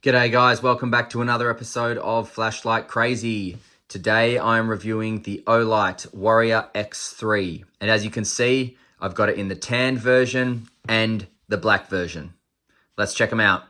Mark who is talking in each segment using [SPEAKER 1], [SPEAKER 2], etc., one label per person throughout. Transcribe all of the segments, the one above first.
[SPEAKER 1] G'day guys, welcome back to another episode of Flashlight Crazy. Today I'm reviewing the Olight Warrior X3. And as you can see, I've got it in the tan version and the black version. Let's check them out.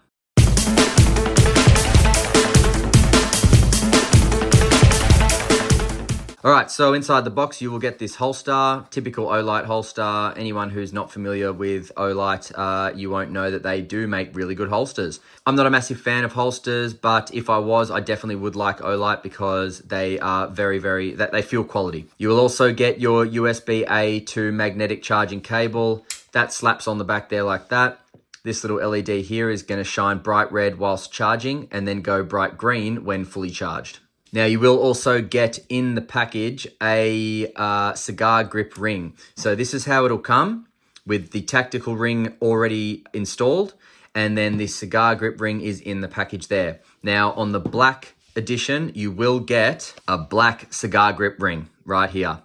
[SPEAKER 1] Alright, so inside the box you will get this holster, typical Olight holster. Anyone who's not familiar with Olight, you won't know that they do make really good holsters. I'm not a massive fan of holsters, but if I was, I definitely would like Olight because they are they feel quality. You will also get your USB-A to magnetic charging cable. That slaps on the back there like that. This little LED here is going to shine bright red whilst charging and then go bright green when fully charged. Now, you will also get in the package a cigar grip ring. So this is how it'll come with the tactical ring already installed. And then the cigar grip ring is in the package there. Now, on the black edition, you will get a black cigar grip ring right here.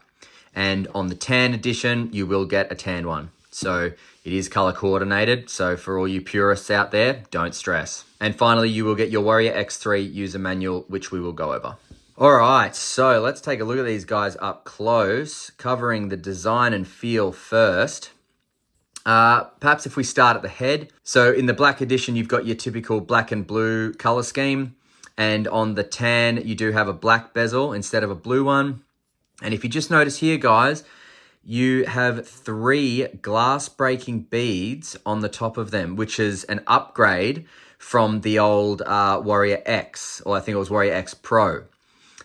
[SPEAKER 1] And on the tan edition, you will get a tan one. So it is color coordinated. So for all you purists out there, don't stress. And finally, you will get your Warrior X3 user manual, which we will go over. All right, so let's take a look at these guys up close, covering the design and feel first. Perhaps if we start at the head. So in the black edition, you've got your typical black and blue color scheme. And on the tan, you do have a black bezel instead of a blue one. And if you just notice here, guys, you have 3 glass breaking beads on the top of them, which is an upgrade from the old Warrior X, or I think it was Warrior X Pro.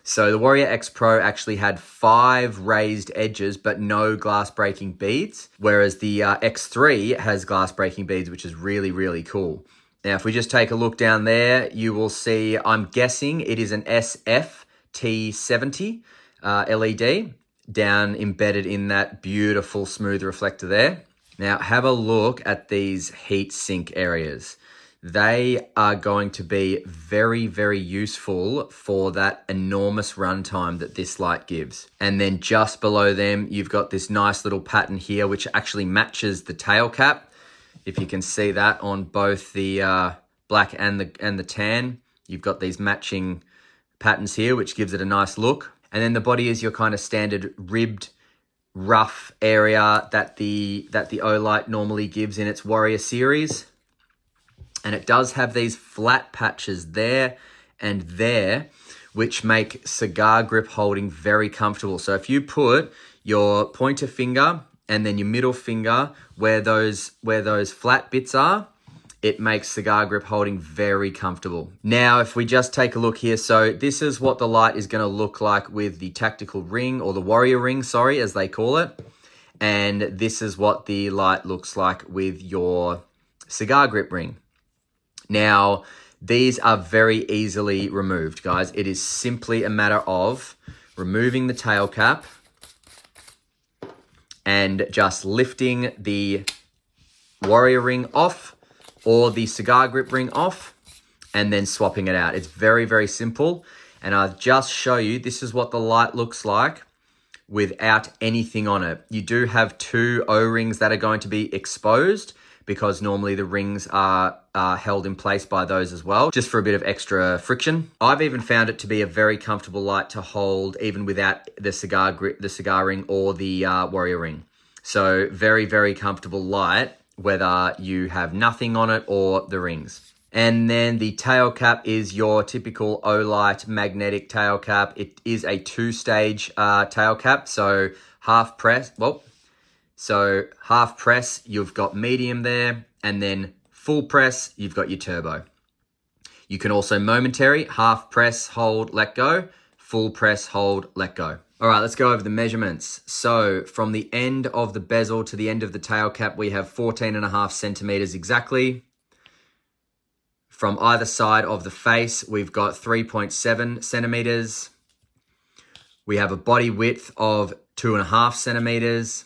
[SPEAKER 1] So the Warrior X Pro actually had 5 raised edges, but no glass breaking beads, whereas the X3 has glass breaking beads, which is really, really cool. Now, if we just take a look down there, you will see, I'm guessing it is an SFT70 LED. Down embedded in that beautiful smooth reflector there. Now have a look at these heat sink areas. They are going to be very, very useful for that enormous runtime that this light gives. And then just below them, you've got this nice little pattern here, which actually matches the tail cap. If you can see that on both the black and the tan, you've got these matching patterns here, which gives it a nice look. And then the body is your kind of standard ribbed, rough area that the Olight normally gives in its Warrior series. And it does have these flat patches there and there, which make cigar grip holding very comfortable. So if you put your pointer finger and then your middle finger where those flat bits are, it makes cigar grip holding very comfortable. Now, if we just take a look here, so this is what the light is going to look like with the tactical ring, or the Warrior ring, sorry, as they call it. And this is what the light looks like with your cigar grip ring. Now, these are very easily removed, guys. It is simply a matter of removing the tail cap and just lifting the Warrior ring off, or the cigar grip ring off, and then swapping it out. It's very, very simple. And I'll just show you, this is what the light looks like without anything on it. You do have 2 O-rings that are going to be exposed because normally the rings are held in place by those as well, just for a bit of extra friction. I've even found it to be a very comfortable light to hold even without the cigar grip, the cigar ring, or the Warrior ring. So very, very comfortable light, whether you have nothing on it or the rings. And then the tail cap is your typical Olight magnetic tail cap. It is a 2-stage tail cap, so half press, you've got medium there, and then full press, you've got your turbo. You can also momentary, half press, hold, let go, full press, hold, let go. All right, let's go over the measurements. So from the end of the bezel to the end of the tail cap, we have 14.5 centimeters exactly. From either side of the face, we've got 3.7 centimeters. We have a body width of 2.5 centimeters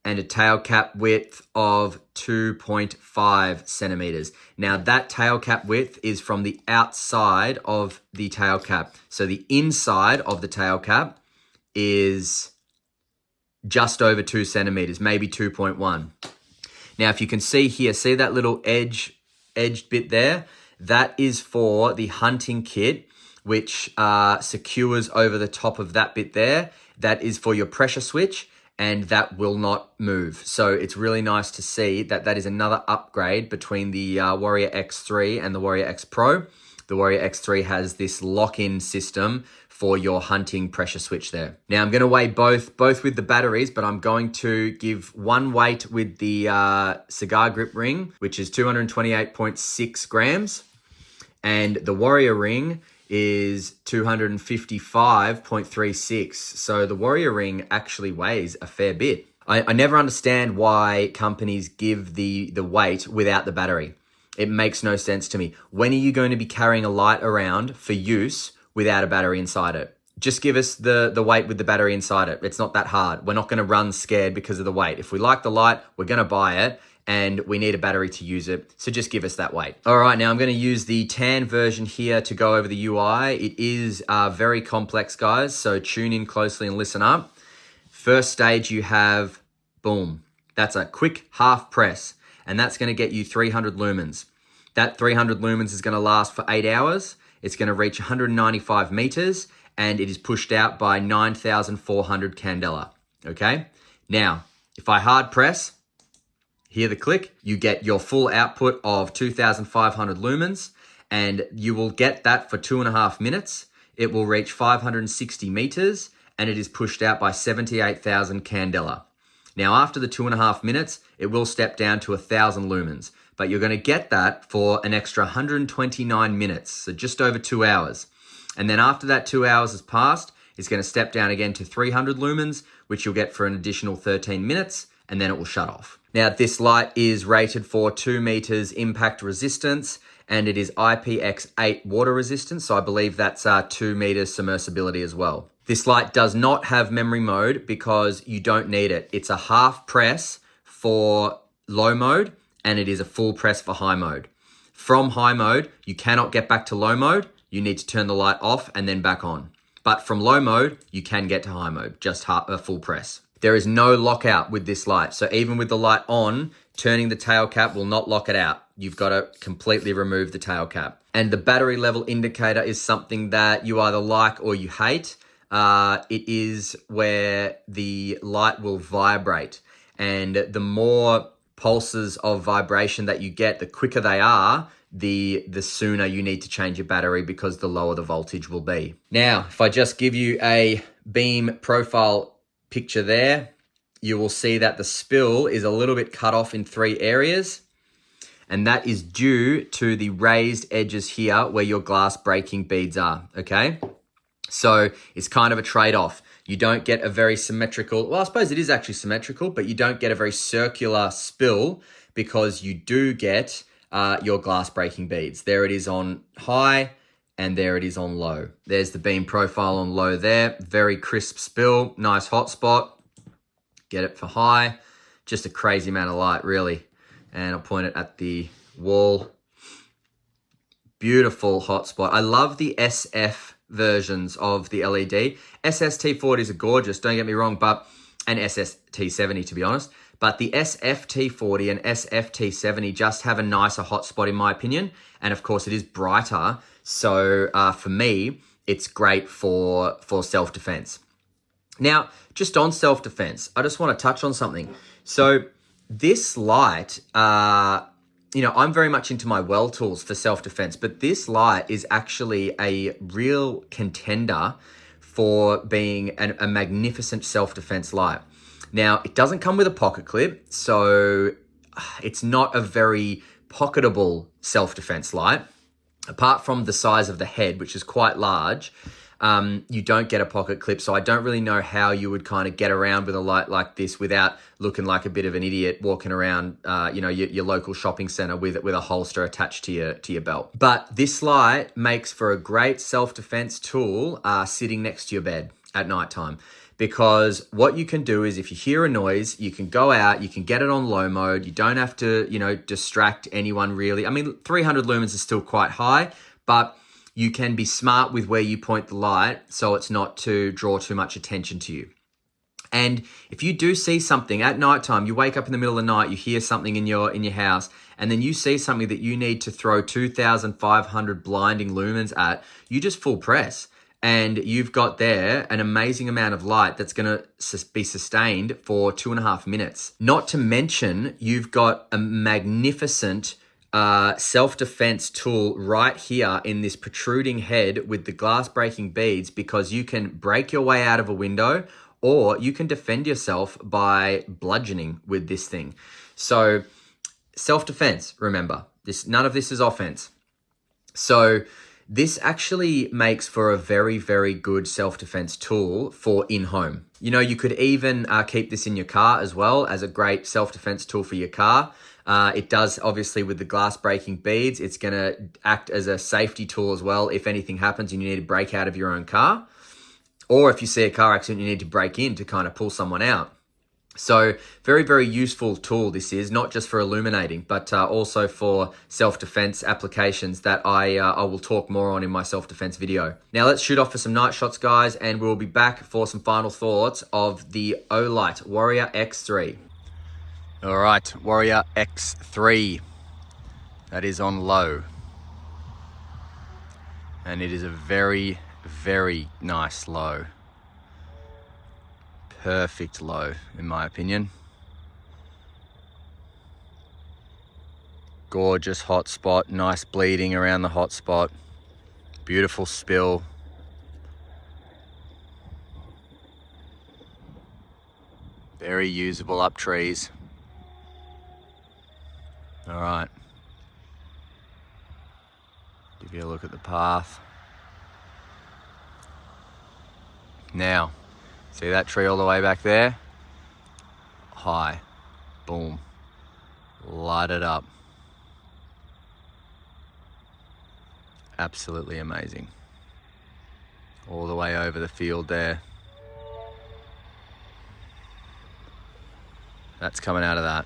[SPEAKER 1] and a tail cap width of 2.5 centimeters. Now that tail cap width is from the outside of the tail cap. So the inside of the tail cap is just over 2 centimeters, maybe 2.1. Now, if you can see here, see that little edge edged bit there, that is for the hunting kit, which secures over the top of that bit there. That is for your pressure switch, and that will not move. So it's really nice to see that that is another upgrade between the Warrior X3 and the Warrior X Pro. The Warrior X3 has this lock-in system for your hunting pressure switch there. Now I'm going to weigh both with the batteries, but I'm going to give one weight with the cigar grip ring, which is 228.6 grams. And the Warrior ring is 255.36. So the Warrior ring actually weighs a fair bit. I never understand why companies give the weight without the battery. It makes no sense to me. When are you going to be carrying a light around for use without a battery inside it? Just give us the weight with the battery inside it. It's not that hard. We're not going to run scared because of the weight. If we like the light, we're going to buy it, and we need a battery to use it. So just give us that weight. All right, now I'm going to use the tan version here to go over the UI. It is very complex, guys, so tune in closely and listen up. First stage, you have, boom. That's a quick half press, and that's going to get you 300 lumens. That 300 lumens is going to last for 8 hours. It's going to reach 195 meters, and it is pushed out by 9,400 candela, okay? Now, if I hard press, hear the click, you get your full output of 2,500 lumens, and you will get that for 2.5 minutes. It will reach 560 meters, and it is pushed out by 78,000 candela. Now, after the 2.5 minutes, it will step down to 1,000 lumens, but you're going to get that for an extra 129 minutes, so just over 2 hours. And then after that 2 hours has passed, it's going to step down again to 300 lumens, which you'll get for an additional 13 minutes, and then it will shut off. Now, this light is rated for 2 meters impact resistance, and it is IPX8 water resistant, so I believe that's 2 meters submersibility as well. This light does not have memory mode because you don't need it. It's a half press for low mode, and it is a full press for high mode. From high mode, you cannot get back to low mode. You need to turn the light off and then back on. But from low mode, you can get to high mode, just a full press. There is no lockout with this light. So even with the light on, turning the tail cap will not lock it out. You've got to completely remove the tail cap. And the battery level indicator is something that you either like or you hate. It is where the light will vibrate. And the more pulses of vibration that you get, the quicker they are, the sooner you need to change your battery, because the lower the voltage will be. Now, if I just give you a beam profile picture there, you will see that the spill is a little bit cut off in 3 areas, and that is due to the raised edges here where your glass breaking beads are, okay? So it's kind of a trade-off. You don't get a very symmetrical, well, I suppose it is actually symmetrical, but you don't get a very circular spill because you do get your glass breaking beads. There it is on high, and there it is on low. There's the beam profile on low there. Very crisp spill, nice hot spot. Get it for high. Just a crazy amount of light, really. And I'll point it at the wall. Beautiful hot spot. I love the SF versions of the LED. SST40s are gorgeous, don't get me wrong, and SST70 to be honest. But the SFT40 and SFT70 just have a nicer hotspot in my opinion. And of course it is brighter. So for me, it's great for self-defense. Now, just on self-defense, I just want to touch on something. So this light, I'm very much into my well tools for self-defense, but this light is actually a real contender for being a magnificent self-defense light. Now, it doesn't come with a pocket clip, so it's not a very pocketable self-defense light. Apart from the size of the head, which is quite large, you don't get a pocket clip, so I don't really know how you would kind of get around with a light like this without looking like a bit of an idiot walking around, your local shopping center with a holster attached to your belt. But this light makes for a great self-defense tool sitting next to your bed at nighttime. Because what you can do is if you hear a noise, you can go out, you can get it on low mode. You don't have to, distract anyone really. I mean, 300 lumens is still quite high, but you can be smart with where you point the light so it's not to draw too much attention to you. And if you do see something at nighttime, you wake up in the middle of the night, you hear something in your house, and then you see something that you need to throw 2,500 blinding lumens at, you just full press. And you've got there an amazing amount of light that's going to be sustained for 2.5 minutes. Not to mention, you've got a magnificent self-defense tool right here in this protruding head with the glass breaking beads, because you can break your way out of a window, or you can defend yourself by bludgeoning with this thing. So self-defense, remember, none of this is offense. So this actually makes for a very, very good self-defense tool for in-home. You know, you could even keep this in your car as well as a great self-defense tool for your car. It does, obviously, with the glass breaking beads, it's going to act as a safety tool as well if anything happens and you need to break out of your own car. Or if you see a car accident, you need to break in to kind of pull someone out. So very, very useful tool this is, not just for illuminating, but also for self-defense applications that I will talk more on in my self-defense video. Now let's shoot off for some night shots, guys, and we'll be back for some final thoughts of the Olight Warrior X3. All right, Warrior X3. That is on low. And it is a very, very nice low. Perfect low, in my opinion. Gorgeous hot spot, nice bleeding around the hot spot. Beautiful spill. Very usable up trees. All right. Give you a look at the path. Now, see that tree all the way back there? High. Boom. Light it up. Absolutely amazing. All the way over the field there. That's coming out of that.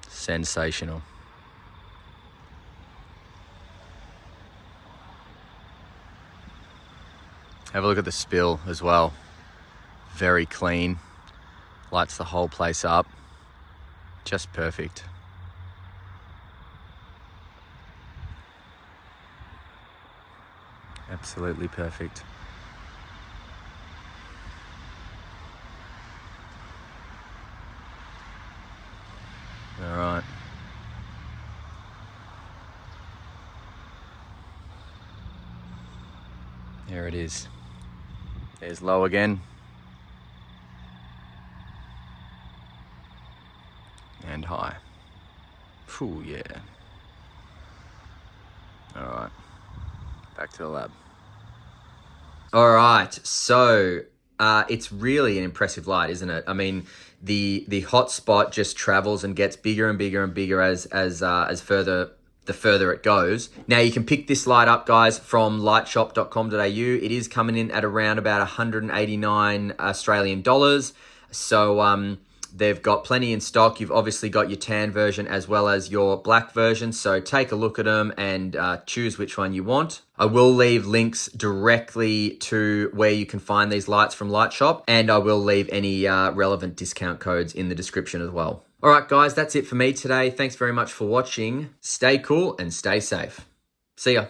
[SPEAKER 1] Sensational. Have a look at the spill as well. Very clean. Lights the whole place up. Just perfect. Absolutely perfect. All right. There it is. There's low again. And high. Phew, yeah. All right. Back to the lab. All right. So it's really an impressive light, isn't it? I mean, the hot spot just travels and gets bigger and bigger and bigger as further it goes. Now you can pick this light up, guys, from lightshop.com.au. It is coming in at around about 189 Australian dollars. So they've got plenty in stock. You've obviously got your tan version as well as your black version. So take a look at them and choose which one you want. I will leave links directly to where you can find these lights from Lightshop, and I will leave any relevant discount codes in the description as well. All right, guys, that's it for me today. Thanks very much for watching. Stay cool and stay safe. See ya.